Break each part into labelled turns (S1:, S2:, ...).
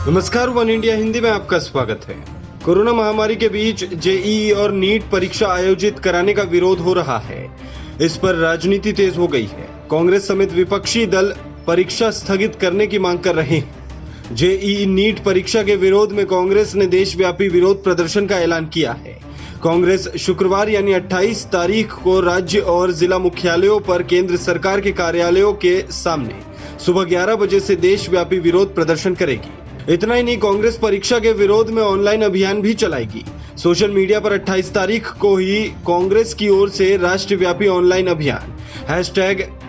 S1: नमस्कार, one India Hindi में आपका स्वागत है। कोरोना महामारी के बीच जेईई और नीट परीक्षा आयोजित कराने का विरोध हो रहा है। इस पर राजनीति तेज हो गई है। कांग्रेस समेत विपक्षी दल परीक्षा स्थगित करने की मांग कर रहे हैं। जेईई नीट परीक्षा के विरोध में कांग्रेस ने देशव्यापी विरोध प्रदर्शन का ऐलान किया है। कांग्रेस शुक्रवार यानी 28 तारीख को राज्य और जिला मुख्यालयों पर केंद्र सरकार के कार्यालयों के सामने सुबह 11 बजे से देशव्यापी विरोध प्रदर्शन करेगी। इतना ही नहीं, कांग्रेस परीक्षा के विरोध में ऑनलाइन अभियान भी चलाएगी। सोशल मीडिया पर 28 तारीख को ही कांग्रेस की ओर से राष्ट्रव्यापी ऑनलाइन अभियान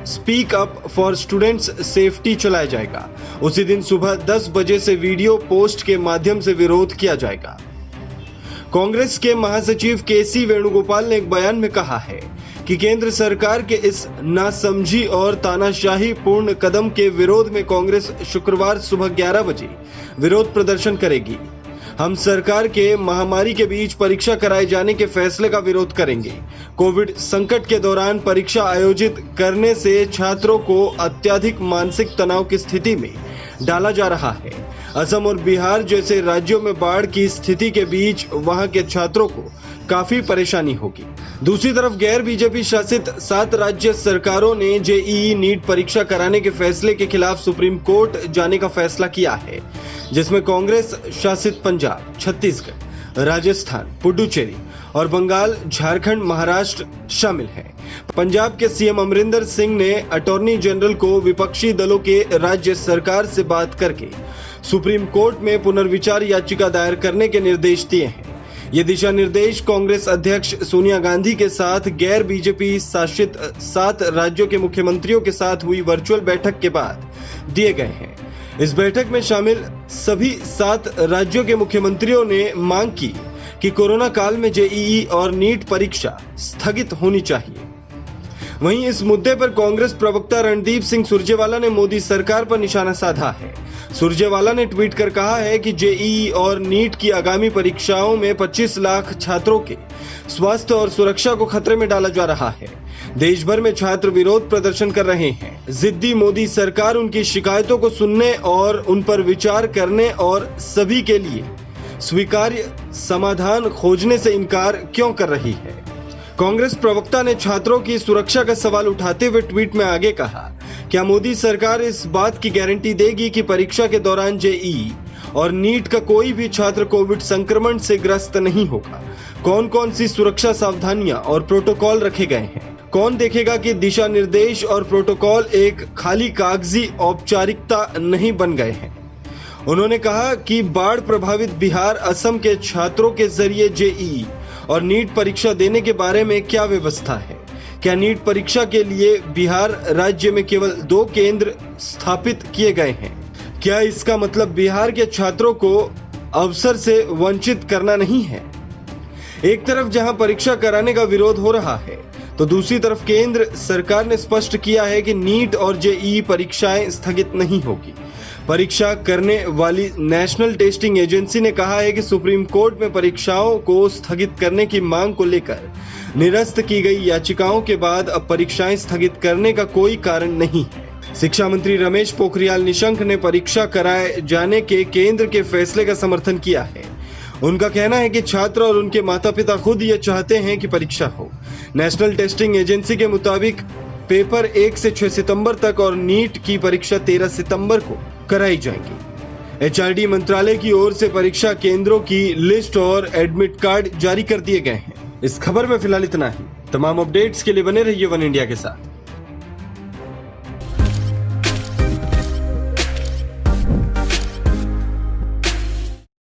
S1: #speak up for students safety चलाया जाएगा। उसी दिन सुबह 10 बजे से वीडियो पोस्ट के माध्यम से विरोध किया जाएगा। कांग्रेस के महासचिव केसी वेणुगोपाल ने एक बयान में कहा है कि केंद्र सरकार के इस नासमझी और तानाशाही पूर्ण कदम के विरोध में कांग्रेस शुक्रवार सुबह 11 बजे विरोध प्रदर्शन करेगी। हम सरकार के महामारी के बीच परीक्षा कराए जाने के फैसले का विरोध करेंगे। कोविड संकट के दौरान परीक्षा आयोजित करने से छात्रों को अत्यधिक मानसिक तनाव की स्थिति में डाला जा रहा है। असम और बिहार जैसे राज्यों में बाढ़ की स्थिति के बीच वहां के छात्रों को काफी परेशानी होगी। दूसरी तरफ गैर बीजेपी शासित 7 राज्य सरकारों ने जेईई नीट परीक्षा कराने के फैसले के खिलाफ सुप्रीम कोर्ट जाने का फैसला किया है, जिसमें कांग्रेस शासित पंजाब, छत्तीसगढ़, राजस्थान, पुडुचेरी और बंगाल, झारखंड, महाराष्ट्र शामिल हैं। पंजाब के सीएम अमरिंदर सिंह ने अटॉर्नी जनरल को विपक्षी दलों के राज्य सरकार से बात करके सुप्रीम कोर्ट में पुनर्विचार याचिका दायर करने के निर्देश दिए हैं। ये दिशा निर्देश कांग्रेस अध्यक्ष सोनिया गांधी के साथ गैर बीजेपी शासित 7 राज्यों के मुख्यमंत्रियों के साथ हुई वर्चुअल बैठक के बाद दिए गए हैं। इस बैठक में शामिल सभी 7 राज्यों के मुख्यमंत्रियों ने मांग की कि कोरोना काल में जेईई और नीट परीक्षा स्थगित होनी चाहिए। वहीं इस मुद्दे पर कांग्रेस प्रवक्ता रणदीप सिंह सुरजेवाला ने मोदी सरकार पर निशाना साधा है। सुरजेवाला ने ट्वीट कर कहा है कि जेईई और नीट की आगामी परीक्षाओं में 25 लाख छात्रों के स्वास्थ्य और सुरक्षा को खतरे में डाला जा रहा है। देश भर में छात्र विरोध प्रदर्शन कर रहे हैं। जिद्दी मोदी सरकार उनकी शिकायतों को सुनने और उन पर विचार करने और सभी के लिए स्वीकार्य समाधान खोजने से इनकार क्यों कर रही है। कांग्रेस प्रवक्ता ने छात्रों की सुरक्षा का सवाल उठाते हुए ट्वीट में आगे कहा, क्या मोदी सरकार इस बात की गारंटी देगी कि परीक्षा के दौरान जेईई और नीट का कोई भी छात्र कोविड संक्रमण से ग्रस्त नहीं होगा? कौन कौन सी सुरक्षा सावधानियां और प्रोटोकॉल रखे गए हैं? कौन देखेगा कि दिशा निर्देश और प्रोटोकॉल एक खाली कागजी औपचारिकता नहीं बन गए हैं? उन्होंने कहा कि बाढ़ प्रभावित बिहार, असम के छात्रों के जरिए जेईई और नीट परीक्षा देने के बारे में क्या व्यवस्था है? क्या नीट परीक्षा के लिए बिहार राज्य में केवल 2 केंद्र स्थापित किए गए हैं? क्या इसका मतलब बिहार के छात्रों को अवसर से वंचित करना नहीं है? एक तरफ जहां परीक्षा कराने का विरोध हो रहा है, तो दूसरी तरफ केंद्र सरकार ने स्पष्ट किया है कि नीट और जेईई परीक्षाएं स्थगित नहीं होगी। परीक्षा करने वाली नेशनल टेस्टिंग एजेंसी ने कहा है कि सुप्रीम कोर्ट में परीक्षाओं को स्थगित करने की मांग को लेकर निरस्त की गई याचिकाओं के बाद अब परीक्षाएं स्थगित करने का कोई कारण नहीं है। शिक्षा मंत्री रमेश पोखरियाल निशंक ने परीक्षा कराए जाने के केंद्र के फैसले का समर्थन किया है। उनका कहना है कि छात्र और उनके माता पिता खुद ये चाहते हैं कि परीक्षा हो। नेशनल टेस्टिंग एजेंसी के मुताबिक पेपर 1 से 6 सितंबर तक और नीट की परीक्षा 13 सितंबर को कराई जाएगी। एचआरडी मंत्रालय की ओर से परीक्षा केंद्रों की लिस्ट और एडमिट कार्ड जारी कर दिए गए हैं। इस खबर में फिलहाल इतना ही। तमाम अपडेट्स के लिए बने रहिए वन इंडिया के साथ।